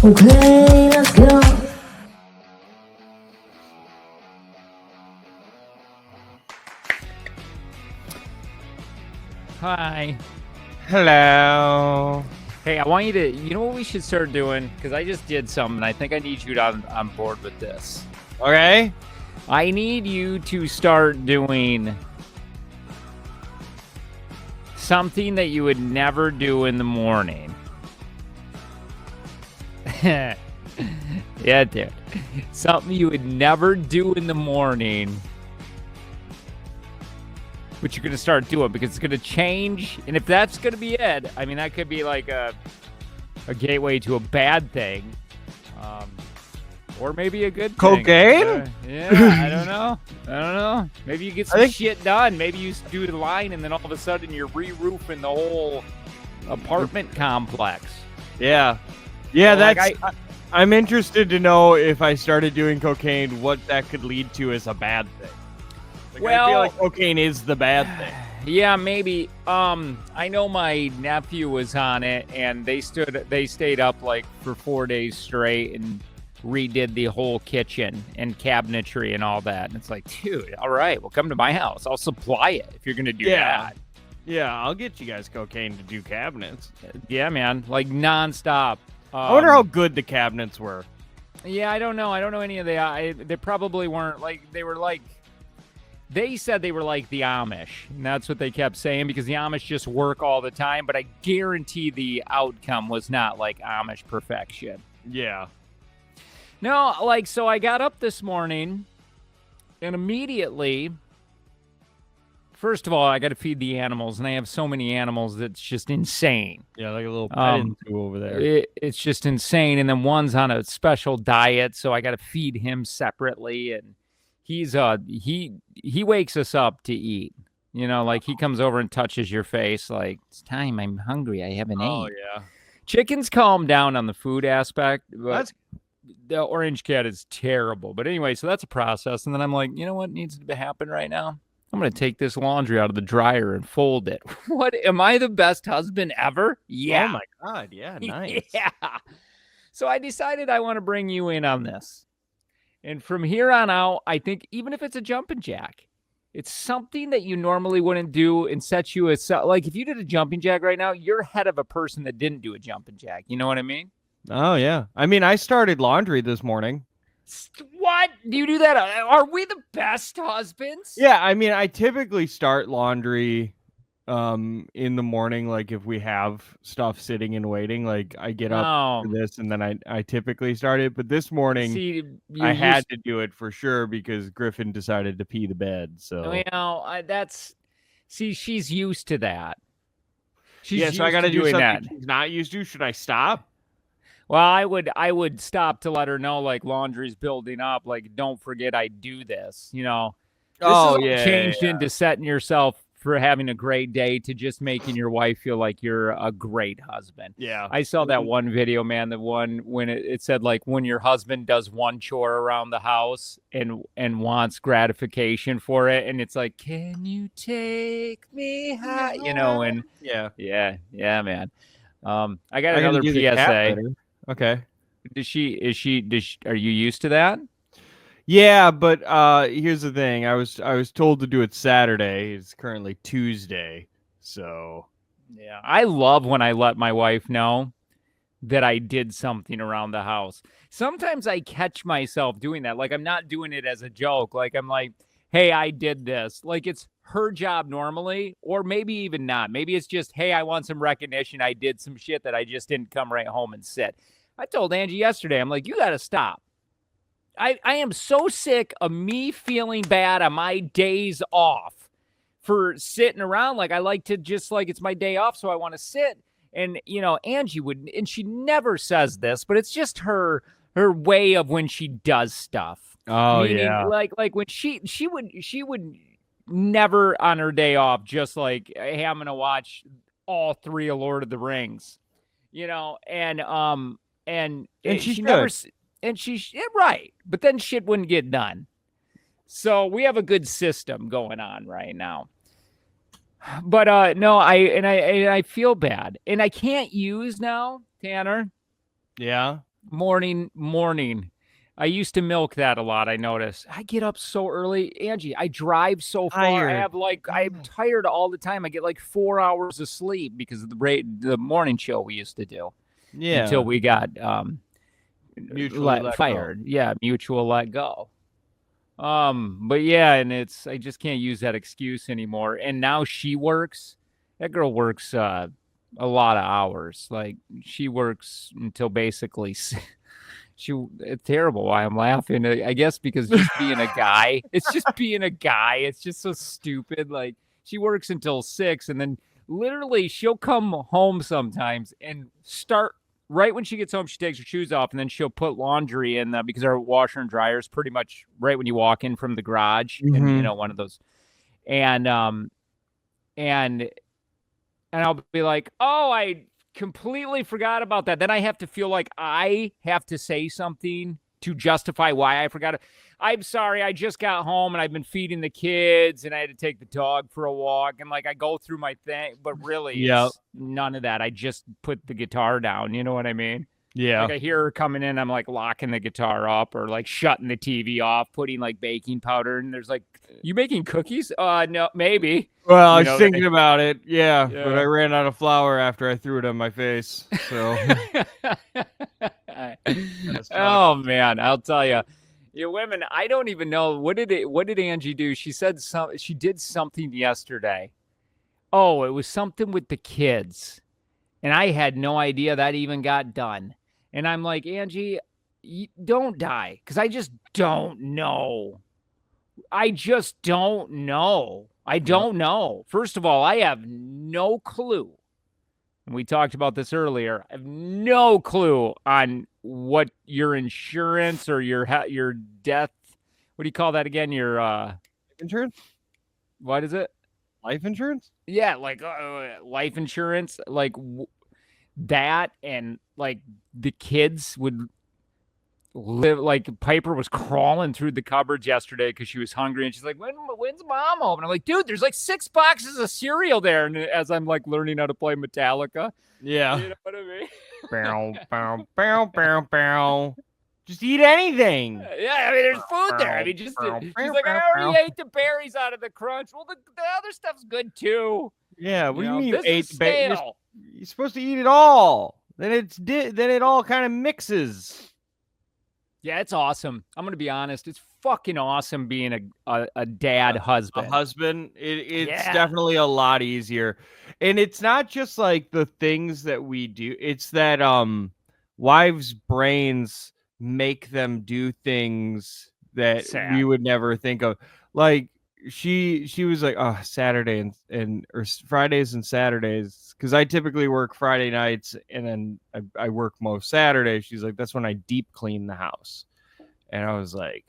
Okay, let's go. Hi. Hello. Hey, I want you to, you know what we should start doing? Because I just did something. I think I need you to on board with this. Okay. I need you to start doing something that you would never do in the morning. Yeah, dude. Something you would never do in the morning, but you're going to start doing because it's going to change. And if that's going to be it, I mean, that could be like a gateway to a bad thing. Or maybe a good thing. Cocaine? Yeah, I don't know. Maybe you get some shit done. Maybe you do the line and then all of a sudden you're re-roofing the whole apartment complex. Yeah. Yeah, Well, that's... I'm interested to know if I started doing cocaine, what that could lead to as a bad thing. I feel like cocaine is the bad thing. Yeah, maybe. I know my nephew was on it, and they stayed up like for 4 days straight and redid the whole kitchen and cabinetry and all that. And it's like, dude, all right, well, come to my house. I'll supply it if you're gonna do that. Yeah, I'll get you guys cocaine to do cabinets. Yeah, man, like nonstop. I wonder how good the cabinets were. Yeah, I don't know. I don't know any of the. They probably weren't like they were like. They said they were like the Amish, and that's what they kept saying because the Amish just work all the time, but I guarantee the outcome was not like Amish perfection. Yeah. No, like, so I got up this morning, and immediately, first of all, I got to feed the animals, and I have so many animals that's just insane. Yeah, like a little petting zoo over there. It's just insane, and then one's on a special diet, so I got to feed him separately, and he's he wakes us up to eat. You know, like he comes over and touches your face like, it's time, I'm hungry, I haven't ate. Oh, yeah. Chickens calm down on the food aspect, but the orange cat is terrible. But anyway, so that's a process. And then I'm like, you know what needs to happen right now? I'm going to take this laundry out of the dryer and fold it. What? Am I the best husband ever? Yeah. Oh, my God. Yeah, nice. Yeah. So I decided I want to bring you in on this. And from here on out, I think even if it's a jumping jack, it's something that you normally wouldn't do and sets you like if you did a jumping jack right now, you're ahead of a person that didn't do a jumping jack. You know what I mean? Oh, yeah. I mean, I started laundry this morning. What? Do you do that? Are we the best husbands? Yeah, I mean, I typically start laundry in the morning, like if we have stuff sitting and waiting, like I get up for this and then I typically start it. But this morning, I had to do it for sure because Griffin decided to pee the bed. So, you know, she's used to that. So I got to do something that she's not used to. Should I stop? Well, I would stop to let her know, like, laundry's building up. Like, don't forget I do this, you know. This is changed into setting yourself for having a great day to just making your wife feel like you're a great husband. Yeah. I saw that one video, man, the one when it said, like, when your husband does one chore around the house and wants gratification for it. And it's like, can you take me high? You know, and yeah, man. I got another PSA. Okay. Are you used to that? Yeah, but here's the thing. I was told to do it Saturday. It's currently Tuesday. So, yeah. I love when I let my wife know that I did something around the house. Sometimes I catch myself doing that. Like I'm not doing it as a joke. Like I'm like, "Hey, I did this." Like it's her job normally, or maybe even not. Maybe it's just, "Hey, I want some recognition. I did some shit that I just didn't come right home and sit." I told Angie yesterday, I'm like, you got to stop. I am so sick of me feeling bad on my days off for sitting around. Like I like to just like, it's my day off. So I want to sit. And, you know, Angie would, and she never says this, but it's just her way of when she does stuff. Oh, meaning, yeah. Like when she would never on her day off, just like, hey, I'm going to watch all 3 of Lord of the Rings, you know, and she never, and right, but then shit wouldn't get done. So we have a good system going on right now. But no, I feel bad, and I can't use now, Tanner. Yeah. Morning. I used to milk that a lot, I noticed. I get up so early, Angie. I drive so far. Tired. I'm tired all the time. I get like 4 hours of sleep because of the morning show we used to do until Yeah. we got Mutually let fired. go. Yeah, mutual let go. But yeah, and I just can't use that excuse anymore. And now she works. That girl works a lot of hours. Like she works until basically it's terrible why I'm laughing. I guess because just being a guy, it's just being a guy. It's just so stupid. Like she works until 6 and then literally she'll come home sometimes and start right when she gets home, she takes her shoes off and then she'll put laundry in because our washer and dryer is pretty much right when you walk in from the garage and one of those. And and I'll be like, "Oh, I completely forgot about that." Then I have to feel like I have to say something to justify why I forgot it. I'm sorry, I just got home and I've been feeding the kids and I had to take the dog for a walk and like I go through my thing, but really it's none of that. I just put the guitar down, you know what I mean? Yeah. Like I hear her coming in, I'm like locking the guitar up or like shutting the TV off, putting like baking powder and there's like, "You making cookies?" No, maybe. Well, I was thinking about it. Yeah, but I ran out of flour after I threw it on my face. So oh man, I'll tell you. You women, I don't even know what did Angie do? She did something yesterday. Oh, it was something with the kids. And I had no idea that even got done. And I'm like, "Angie, don't die cuz I just don't know. I just don't know. I don't know. First of all, I have no clue. And we talked about this earlier. I have no clue on what your insurance or your death. What do you call that again? Your insurance? What is it? Life insurance? Yeah, like life insurance, like that, and like the kids would live. Like Piper was crawling through the cupboards yesterday because she was hungry, and she's like, "When's mom home?" And I'm like, "Dude, there's like 6 boxes of cereal there." And as I'm like learning how to play Metallica, yeah, you know what I mean? Bow, bow, bow, bow, bow. Just eat anything. Yeah, I mean, there's food there. I mean, just she's like, "I already ate the berries out of the crunch." Well, the other stuff's good too. Yeah, what do you mean you ate stale? You're supposed to eat it all. Then it all kind of mixes. Yeah, it's awesome. I'm gonna be honest. It's fucking awesome being a dad husband. A husband. It's definitely a lot easier, and it's not just like the things that we do. It's that wives' brains make them do things that we would never think of. Like she was like, "Oh, Saturday or Fridays and Saturdays," because I typically work Friday nights and then I work most Saturdays. She's like, "That's when I deep clean the house," and I was like,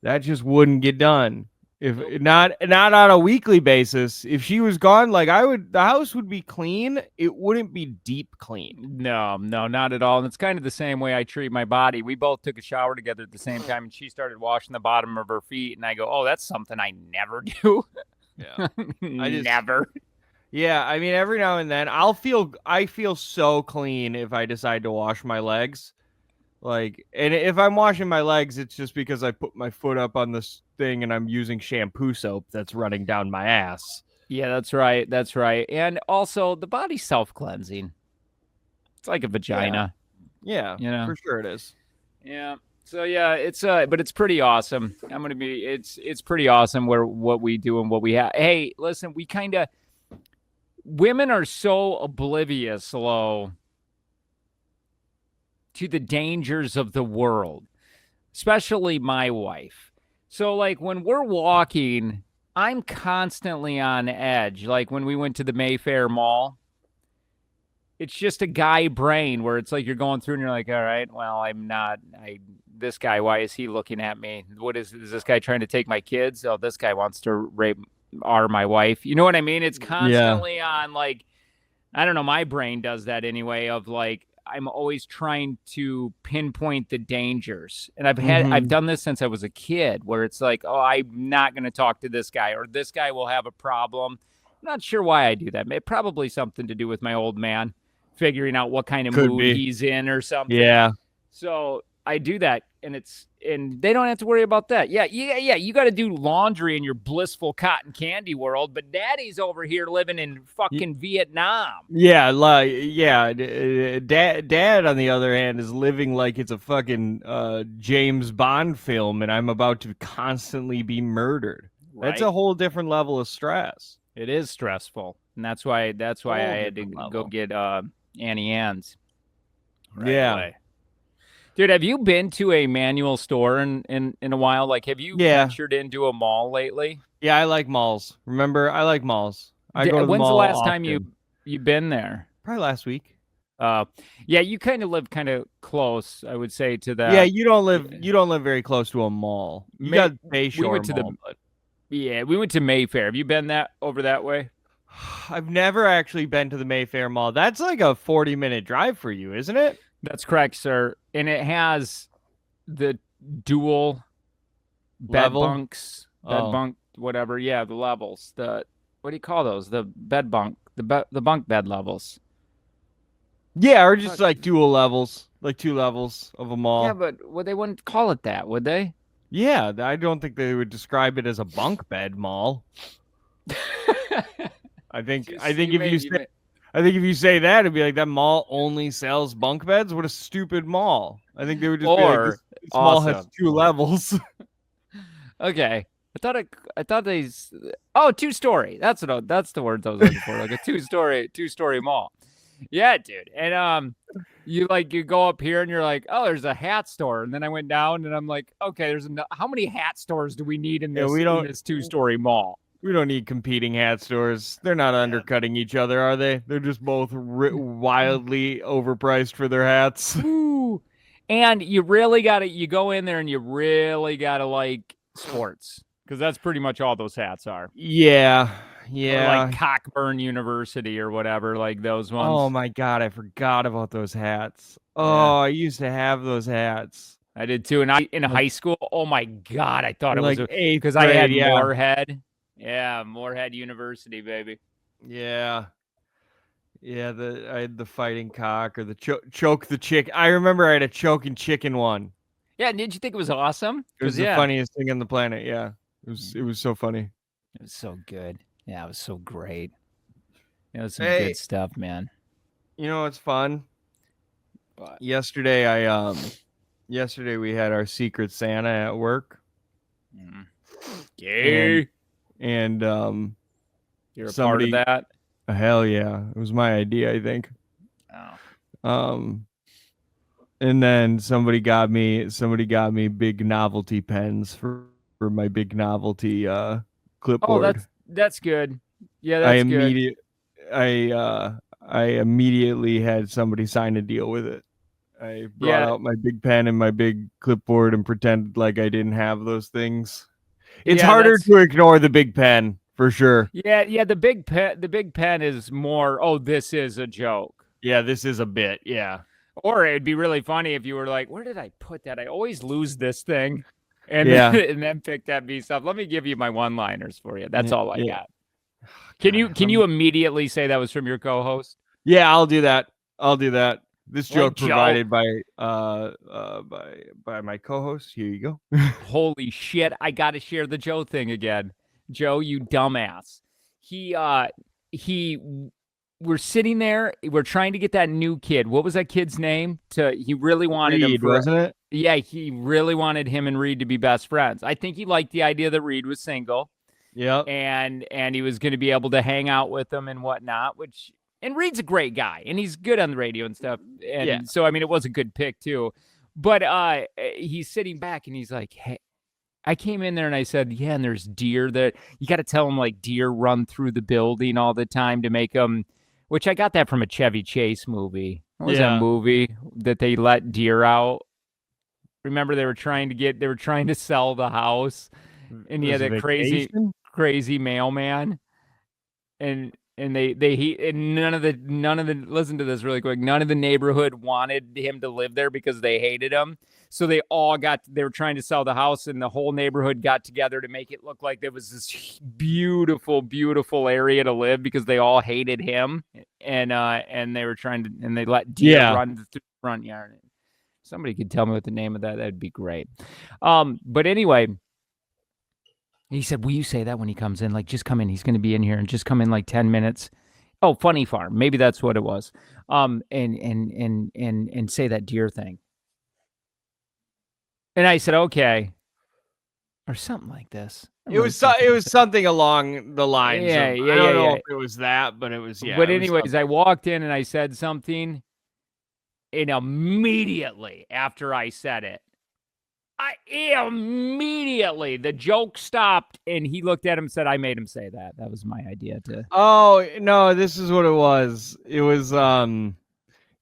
that just wouldn't get done. If not on a weekly basis. If she was gone, like the house would be clean. It wouldn't be deep clean. No, not at all. And it's kind of the same way I treat my body. We both took a shower together at the same time, and she started washing the bottom of her feet, and I go, "Oh, that's something I never do." Yeah, never. Yeah, I mean, every now and then I feel so clean if I decide to wash my legs. Like, and if I'm washing my legs, it's just because I put my foot up on this thing and I'm using shampoo soap that's running down my ass. Yeah, that's right. That's right. And also, the body's self-cleansing. It's like a vagina. Yeah, for sure it is. Yeah. So yeah, but it's pretty awesome. It's pretty awesome what we do and what we have. Hey, listen, women are so oblivious, Lo, to the dangers of the world, especially my wife. So like when we're walking, I'm constantly on edge. Like when we went to the Mayfair Mall, it's just a guy brain where it's like you're going through and you're like, all right, well, this guy, why is he looking at me? Is this guy trying to take my kids? Oh, this guy wants to rape my wife. You know what I mean? It's constantly on like, I don't know. My brain does that anyway of like, I'm always trying to pinpoint the dangers. And I've done this since I was a kid where it's like, oh, I'm not going to talk to this guy or this guy will have a problem. I'm not sure why I do that. Probably something to do with my old man figuring out what kind of mood he's in or something. Yeah. So I do that, and they don't have to worry about that. Yeah. You got to do laundry in your blissful cotton candy world, but Daddy's over here living in fucking Vietnam. Yeah, dad on the other hand is living like it's a fucking James Bond film and I'm about to constantly be murdered. That's a Right. whole different level of stress. It is stressful, and that's why I had to go get Annie Ann's right Yeah. away. Dude, have you been to a manual store in a while? Like, have you Yeah. ventured into a mall lately? Yeah, I like malls. Remember, I like malls. I go to the When's the mall last time often. you've been there? Probably last week. Yeah, you kind of live kind of close, I would say, to Yeah, that. you don't live very close to a mall. You May got we Bayshore went to Mall, but we went to Mayfair. Have you been that over that way? I've never actually been to the Mayfair Mall. That's like a 40-minute drive for you, isn't it? That's correct, sir. And it has the dual Level? bed Oh. bunk, whatever. Yeah, the levels. The what do you call those? The bed bunk, the bunk bed levels. Yeah, or just like dual levels, like 2 levels of a Yeah, mall. but they wouldn't call it that, would they? Yeah, I don't think they would describe it as a bunk bed mall. I think if you say that, it'd be like that mall only sells bunk beds. What a stupid mall! I think they would just be like this mall has awesome. 2 levels. Okay. I thought they 2-story. That's the words I was looking for. Like a two-story mall. Yeah, dude. And you go up here and you're like, "Oh, there's a hat store." And then I went down and I'm like, "Okay, how many hat stores do we need in Yeah, this two-story mall?" we don't need competing hat stores. They're not undercutting each other, are they? They're just both wildly overpriced for their hats. Ooh. And you go in there and you really gotta like sports, because that's pretty much all those hats are. Yeah, Or like yeah. Cockburn University or whatever, like those Oh ones. my God, I forgot about those hats. Yeah, Oh, I used to have those hats. I did too. And I in Like high school, oh my God, I thought in it was like eighth because I grade, had yeah. Moorhead. Yeah, Moorhead University, baby. Yeah. Yeah, I had the fighting cock or the choke the chick. I remember I had a choking chicken one. Yeah, did you think it was awesome? It was Because the yeah, funniest thing on the planet. Yeah. It was so funny. it was so good. Yeah, it was so great. It was some good Hey, stuff, man. you know what's fun? But Yesterday yesterday we had our secret Santa at work mm. and Gay. and You're a part of somebody that. hell yeah. It was my idea, I think. Oh. Um and then somebody got me big novelty pens for my big novelty Oh, clipboard. that's good. Yeah, I that's good. immediate I immediately had somebody sign a deal with it. I brought Yeah, out my big pen and my big clipboard and pretended like I didn't have those things. It's yeah, harder that's to ignore the big pen for sure. yeah. The big pen is more. Oh, this is a joke. Yeah, this is a bit. Yeah. Or it'd be really funny if you were like, "Where did I put that? I always lose this thing," and then, Yeah. and then pick that piece up. Let me give you my one-liners for you. That's Yeah. all I Yeah. got. God, Can you immediately say that was from your co-host? yeah, I'll do that. I'll do that. This Like joke Joe. provided by my co-host. Here you go. Holy shit! I got to share the Joe thing again. Joe, you dumbass. He we're sitting there. We're trying to get that new kid. What was that kid's name? He really wanted him Reed, for. wasn't it? Yeah, he really wanted him and Reed to be best friends. I think he liked the idea that Reed was single, Yep. and he was going to be able to hang out with them and whatnot. And Reed's a great guy, and he's good on the radio and stuff. Yeah. And so I mean, it was a good pick too. But he's sitting back and he's like, "Hey." I came in there and I said, yeah, and there's deer that you got to tell them like deer run through the building all the time to make them, which I got that from a Chevy Chase movie. What was that Yeah. movie that they let deer out? Remember they were trying to sell the house, and he Was had it that vacation? crazy mailman, and and none of the listen to this really quick. None of the neighborhood wanted him to live there because they hated him. So they were trying to sell the house, and the whole neighborhood got together to make it look like there was this beautiful, beautiful area to live because they all hated him, and they were trying to, and they let deer Yeah. run through the front yard. somebody could tell me what the name of that, that'd be great. But anyway, he said, will you say that when he comes in? Like, just come in. He's going to be in here and just come in like 10 minutes. Oh, Funny Farm. Maybe that's what it was. And say that deer thing. And I said, okay. Or something like this. It was something along the lines of, I don't know if it was that, but it was, But anyways, I walked in and I said something, and immediately after I said it, immediately the joke stopped, and he looked at him and said, I made him say that. That was my idea to. Oh, no, this is what it was. It was,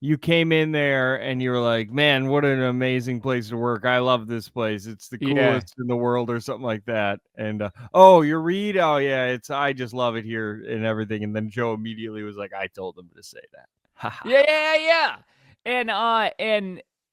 you came in there and you were like, man, what an amazing place to work. I love this place. It's the coolest in the world, or something like that. And, oh, you're Reed? Oh, yeah, I just love it here and everything. And then Joe immediately was like, I told him to say that. Yeah.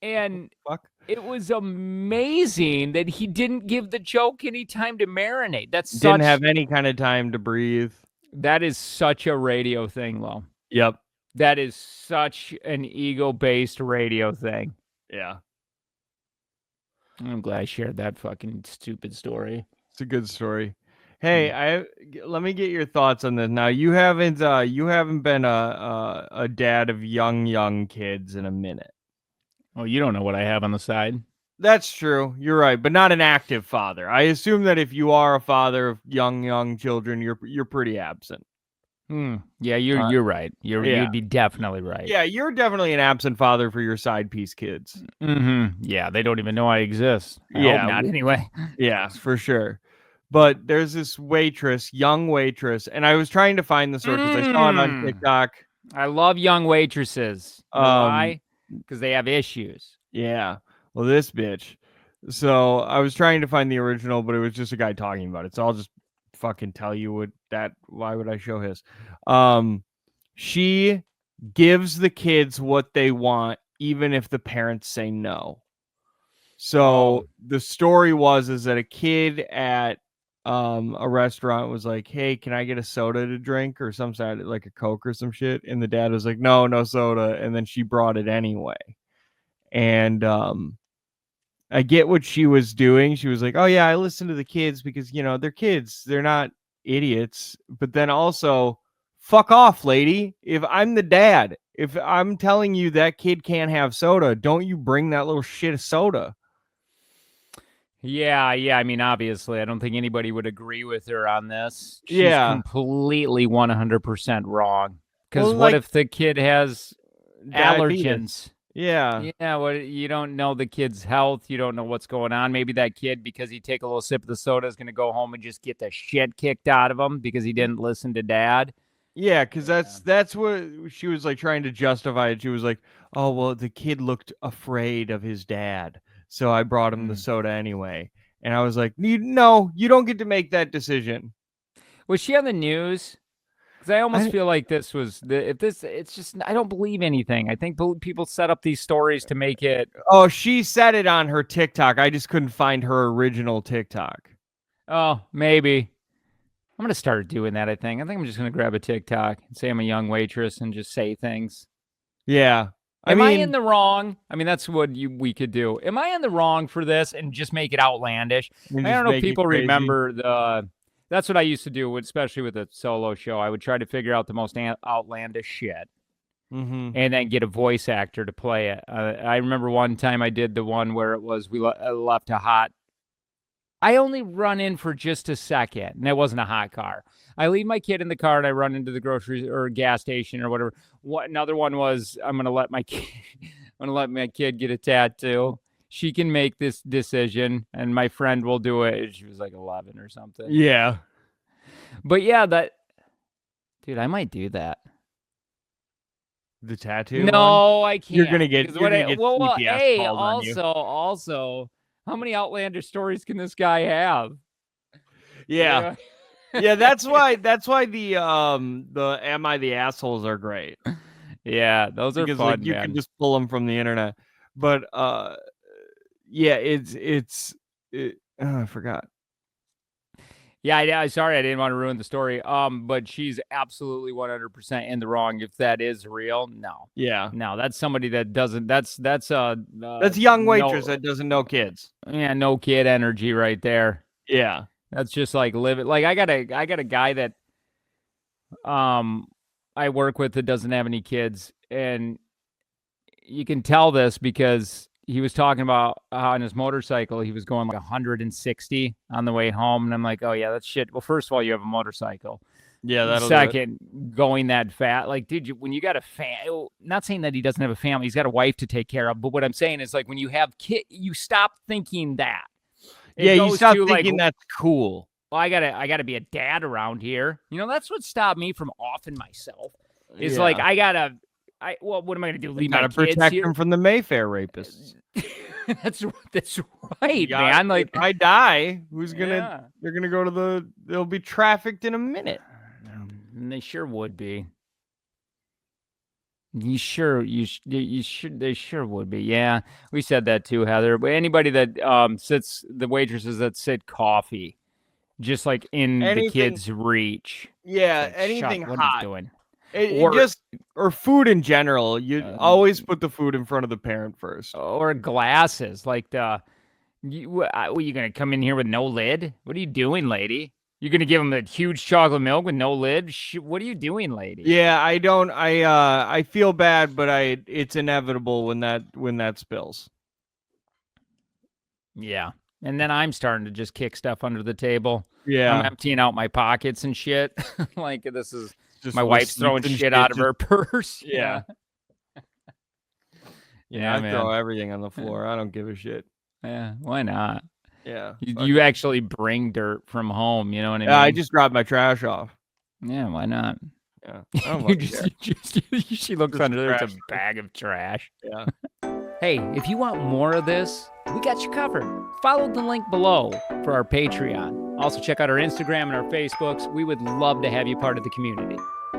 And fuck? It was amazing that he didn't give the joke any time to marinate. Didn't have any kind of time to breathe. That is such a radio thing, Lo. Yep. That is such an ego-based radio thing. Yeah. I'm glad I shared that fucking stupid story. It's a good story. Hey, let me get your thoughts on this. Now, you haven't been a dad of young kids in a minute. Oh, you don't know what I have on the side. That's true. You're right, but not an active father. I assume that if you are a father of young children, you're pretty absent. Yeah, you're right. You'd be definitely right. Yeah, you're definitely an absent father for your side piece kids. Yeah, they don't even know I exist. I hope not anyway. Yeah, for sure. But there's this young waitress, and I was trying to find the story because I saw it on TikTok. I love young waitresses. You know why? Because they have issues. Yeah. Well, this bitch. So I was trying to find the original, but it was just a guy talking about it. So I'll just fucking tell you why would I show his? She gives the kids what they want, even if the parents say no. So the story is that a kid at a restaurant was like, hey, can I get a soda to drink or some sort of like a Coke or some shit? And the dad was like, no soda. And then she brought it anyway. And I get what she was doing. She was like, oh yeah, I listen to the kids because, they're kids. They're not idiots. But then also, fuck off, lady. If I'm the dad, if I'm telling you that kid can't have soda, don't you bring that little shit of soda. Yeah. I mean, obviously, I don't think anybody would agree with her on this. She's completely 100% wrong. Because what if the kid has allergens? Yeah. Well, you don't know the kid's health. You don't know what's going on. Maybe that kid, because he take a little sip of the soda, is going to go home and just get the shit kicked out of him because he didn't listen to dad. Yeah, because that's what she was like trying to justify it. She was like, oh, well, the kid looked afraid of his dad, so I brought him the soda anyway. And I was like, no, you don't get to make that decision. Was she on the news? Because I almost feel like this was it's just, I don't believe anything. I think people set up these stories to make it. Oh, she said it on her TikTok. I just couldn't find her original TikTok. Oh, maybe. I'm going to start doing that, I think. I'm just going to grab a TikTok and say I'm a young waitress and just say things. Yeah. Am I in the wrong? I mean, that's what we could do. Am I in the wrong for this and just make it outlandish? I don't know if people remember that's what I used to do, especially with a solo show. I would try to figure out the most outlandish shit and then get a voice actor to play it. I remember one time I did the one where it was we left a hot. I only run in for just a second, and it wasn't a hot car. I leave my kid in the car, and I run into the grocery or gas station or whatever. Another one was I'm gonna let my kid get a tattoo. She can make this decision, and my friend will do it. She was like 11 or something. Yeah. But yeah, dude, I might do that. The tattoo? No, I can't. You're gonna get CPS calls on you. Also, how many outlandish stories can this guy have? Yeah. Yeah, that's why the Am I the Assholes are great. Yeah, those are fun, you can just pull them from the internet. But yeah, I forgot. Yeah, sorry, I didn't want to ruin the story. But she's absolutely 100% in the wrong. If that is real, no. Yeah. No, that's somebody that doesn't. That's young waitress that doesn't know kids. Yeah, no kid energy right there. Yeah. That's just like living. Like I got a guy that I work with that doesn't have any kids, and you can tell this because he was talking about how on his motorcycle he was going like 160 on the way home, and I'm like, oh yeah, that's shit. Well, first of all, you have a motorcycle. Yeah, that'll Second, going that fat, like, dude, when you got not saying that he doesn't have a family, he's got a wife to take care of, but what I'm saying is, like, when you have kids, you stop thinking that. You stop thinking that's cool. Well, I gotta be a dad around here. You know, that's what stopped me from offing myself. Is like what am I gonna do? Leave my kids protect here? them from the Mayfair rapists. That's right, man. Like, if I die, they're gonna go to they'll be trafficked in a minute. And they sure would be. They sure would be. Yeah, we said that too, Heather. But anybody that sits, the waitresses that sit coffee, just like in the kids' reach. Yeah, like, anything hot. What hot. doing? Or food in general. You always put the food in front of the parent first. Or glasses, like you gonna come in here with no lid? What are you doing, lady? You're gonna give them a huge chocolate milk with no lid? What are you doing, lady? Yeah, I don't. I feel bad, but it's inevitable when that spills. Yeah, and then I'm starting to just kick stuff under the table. Yeah, I'm emptying out my pockets and shit. Like, this is just my wife's throwing shit out of her purse. Yeah. Yeah, I man. throw everything on the floor. I don't give a shit. Yeah, why not? Yeah. You actually bring dirt from home, you know what I mean? Yeah, I just dropped my trash off. Yeah, why not? Yeah. I don't she looks under there, it's a bag of trash. Yeah. Hey, if you want more of this, we got you covered. Follow the link below for our Patreon. Also, check out our Instagram and our Facebooks. We would love to have you part of the community.